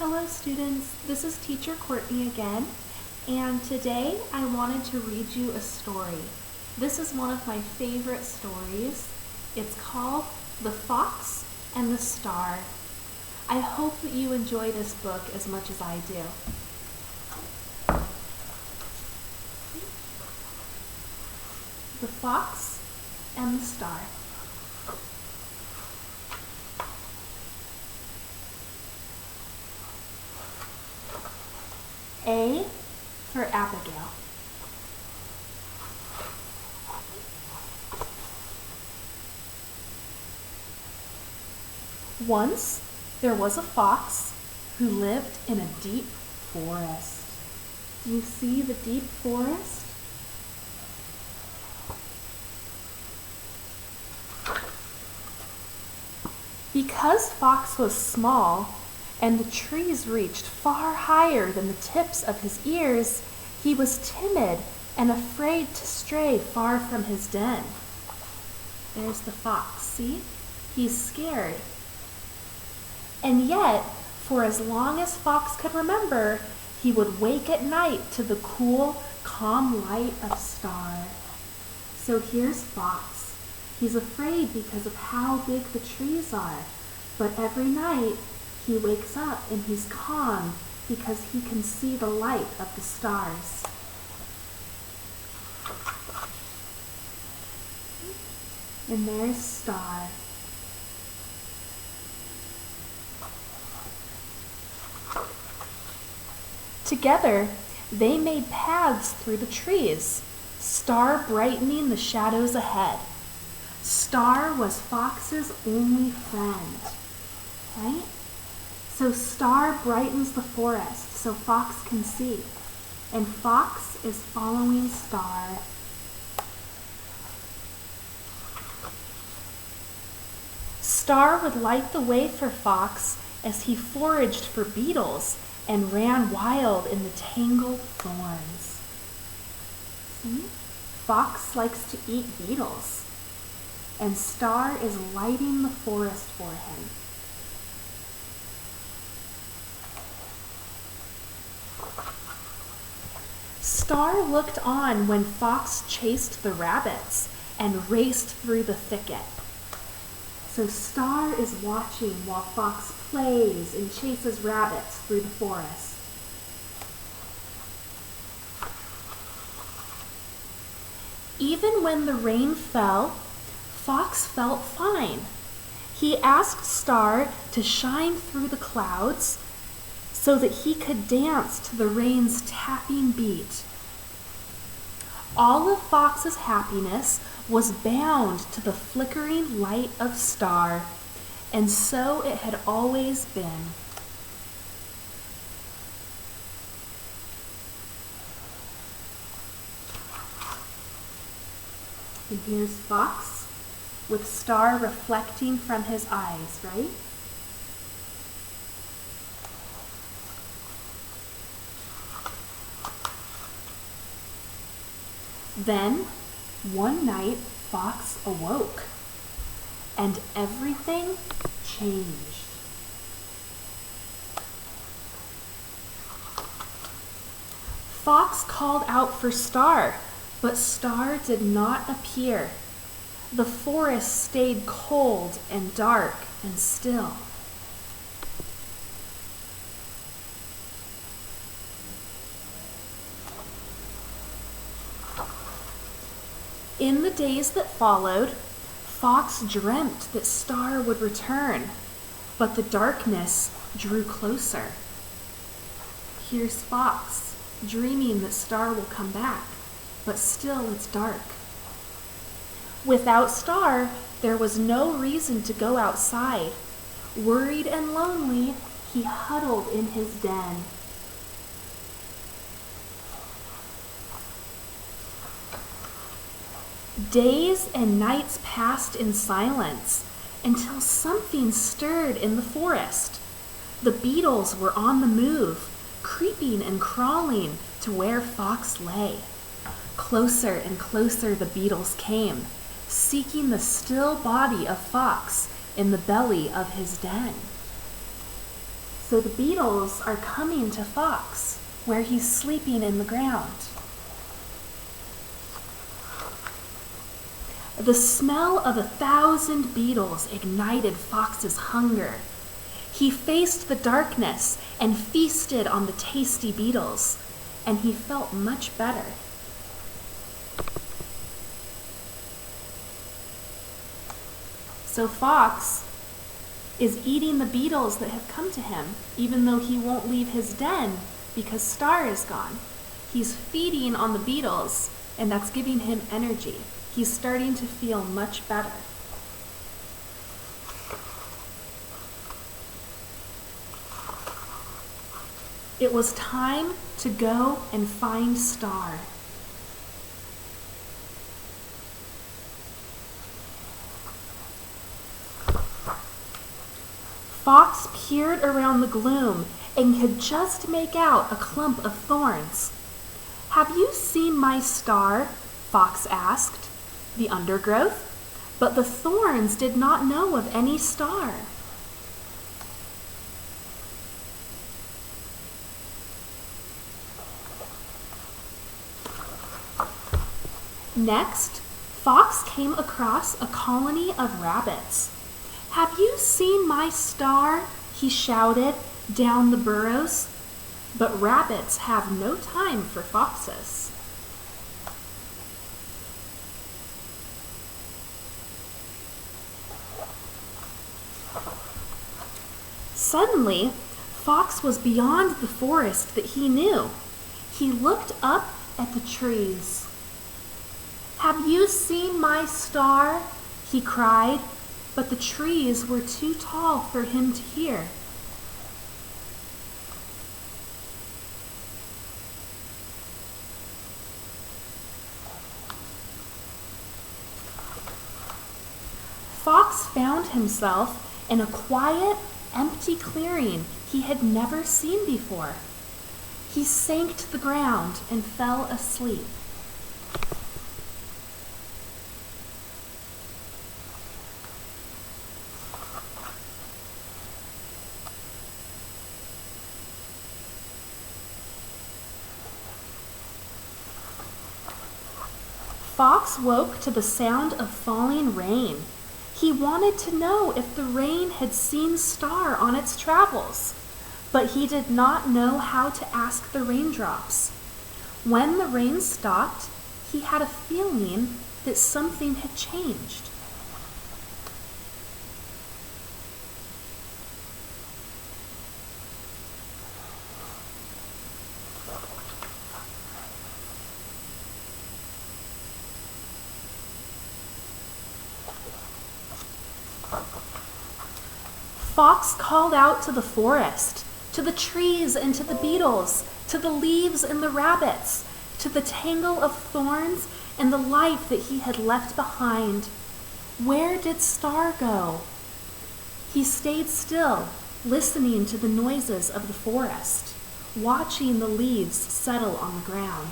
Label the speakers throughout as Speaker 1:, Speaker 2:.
Speaker 1: Hello students, this is teacher Courtney again, and today I wanted to read you a story. This is one of my favorite stories. It's called The Fox and the Star. I hope that you enjoy this book as much as I do. The Fox and the Star. A for Abigail. Once there was a fox who lived in a deep forest. Do you see the deep forest? Because Fox was small, and the trees reached far higher than the tips of his ears, he was timid and afraid to stray far from his den. There's the fox, see? He's scared. And yet, for as long as Fox could remember, he would wake at night to the cool, calm light of Star. So here's Fox. He's afraid because of how big the trees are, but every night, he wakes up and he's calm because he can see the light of the stars. And there's Star. Together, they made paths through the trees, Star brightening the shadows ahead. Star was Fox's only friend, right? So Star brightens the forest so Fox can see, and Fox is following Star. Star would light the way for Fox as he foraged for beetles and ran wild in the tangled thorns. See? Fox likes to eat beetles, and Star is lighting the forest for him. Star looked on when Fox chased the rabbits and raced through the thicket. So Star is watching while Fox plays and chases rabbits through the forest. Even when the rain fell, Fox felt fine. He asked Star to shine through the clouds so that he could dance to the rain's tapping beat. All of Fox's happiness was bound to the flickering light of Star, and so it had always been. And here's Fox with Star reflecting from his eyes, right? Then, one night, Fox awoke, and everything changed. Fox called out for Star, but Star did not appear. The forest stayed cold and dark and still. In the days that followed, Fox dreamt that Star would return, but the darkness drew closer. Here's Fox, dreaming that Star will come back, but still it's dark. Without Star, there was no reason to go outside. Worried and lonely, he huddled in his den. Days and nights passed in silence until something stirred in the forest. The beetles were on the move, creeping and crawling to where Fox lay. Closer and closer the beetles came, seeking the still body of Fox in the belly of his den. So So the beetles are coming to Fox, where he's sleeping in the ground. The smell of 1,000 beetles ignited Fox's hunger. He faced the darkness and feasted on the tasty beetles, and he felt much better. So Fox is eating the beetles that have come to him, even though he won't leave his den because Star is gone. He's feeding on the beetles, and that's giving him energy. He's starting to feel much better. It was time to go and find Star. Fox peered around the gloom and could just make out a clump of thorns. "Have you seen my star?" Fox asked the undergrowth, but the thorns did not know of any star. Next, Fox came across a colony of rabbits. "Have you seen my star?" he shouted down the burrows. But rabbits have no time for foxes. Suddenly, Fox was beyond the forest that he knew. He looked up at the trees. "Have you seen my star?" he cried, but the trees were too tall for him to hear. Fox found himself in a quiet, empty clearing he had never seen before. He sank to the ground and fell asleep. Fox woke to the sound of falling rain. He wanted to know if the rain had seen Star on its travels, but he did not know how to ask the raindrops. When the rain stopped, he had a feeling that something had changed. Fox called out to the forest, to the trees and to the beetles, to the leaves and the rabbits, to the tangle of thorns and the life that he had left behind. Where did Star go? He stayed still, listening to the noises of the forest, watching the leaves settle on the ground.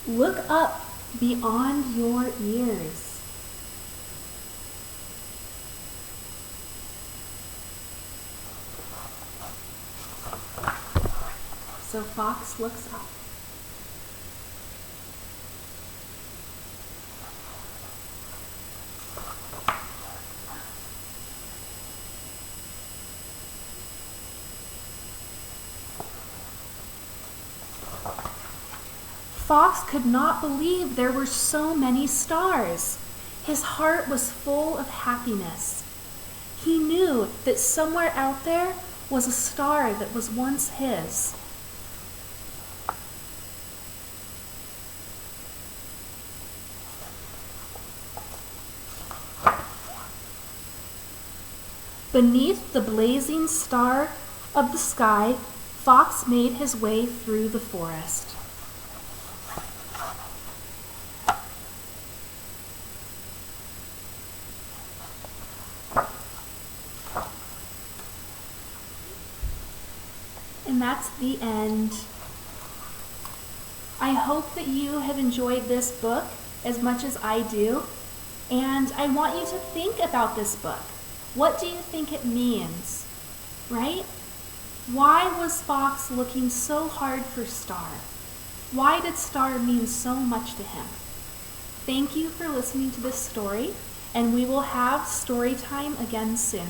Speaker 1: Look up beyond your ears. So Fox looks up. Fox could not believe there were so many stars. His heart was full of happiness. He knew that somewhere out there was a star that was once his. Beneath the blazing star of the sky, Fox made his way through the forest. And that's the end. I hope that you have enjoyed this book as much as I do, and I want you to think about this book. What do you think it means, right? Why was Fox looking so hard for Star? Why did Star mean so much to him? Thank you for listening to this story, and we will have story time again soon.